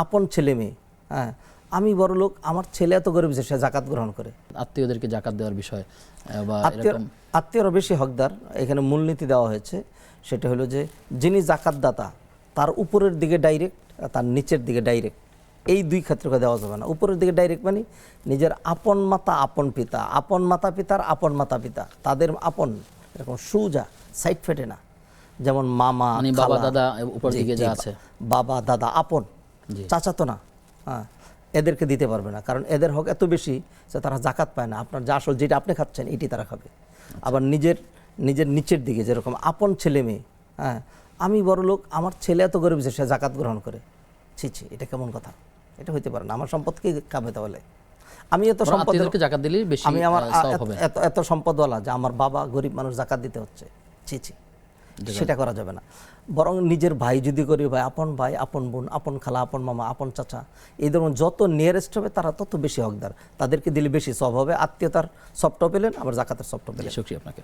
আপন ছেলে মেয়ে, হ্যাঁ আমি বড় লোক, আমার ছেলে এত গরিব যে সে জাকাত গ্রহণ করে। আত্মীয়দেরকে জাকাত দেওয়ার বিষয় বা এরকম আত্মীয়রা বেশি হকদার। এখানে মূলনীতি দেওয়া হয়েছে, সেটা হলো যে যিনি জাকাতদাতা তার উপরের দিকে ডাইরেক্ট, তার নিচের দিকে ডাইরেক্ট, এই দুই ক্ষেত্রকে দেওয়া যাবে না। উপরের দিকে ডাইরেক্ট মানে নিজের আপন মাতা আপন পিতা, আপন মাতা পিতার আপন মাতা পিতা, তাদের আপন, এরকম সুজা সাইড ফেটে না, যেমন মামা মানে বাবা দাদা উপর দিকে যা আছে, বাবা দাদা আপন, চাচাতো না, হ্যাঁ এদেরকে দিতে পারবে না, কারণ এদের হক এত বেশি যে তারা জাকাত পায় না। আপনার যা আসল যেটা আপনি খাচ্ছেন এটি তারা খাবে। আবার নিজের নিজের নিচের দিকে যেরকম আপন ছেলে মেয়ে, হ্যাঁ আমি বড় লোক, আমার ছেলে এত গরিব যে সে জাকাত গ্রহণ করে, ছি ছি, এটা কেমন কথা? এটা হইতে পারে না। আমার সম্পদকে খাবে তাহলে? আমি এত সম্পদ, জাকাত দিলে বেশি আমি আমার সওয়াব হবে। এত এত সম্পদওয়ালা যে আমার বাবা গরিব মানুষ জাকাত দিতে হচ্ছে, ছি ছি, সেটা করা যাবে না। বরং নিজের ভাই যদি করি, ভাই আপন বোন, আপন খালা, আপন মামা, আপন চাচা, এই ধরনের যত নিয়ারেস্ট হবে তারা তত বেশি হকদার, তাদেরকে দিলে বেশি সওয়াব হবে। আত্মীয়তার সবটাও পেলেন, আবার জাকাতের সবটাও পেলেন। শুকরিয়া আপনাকে।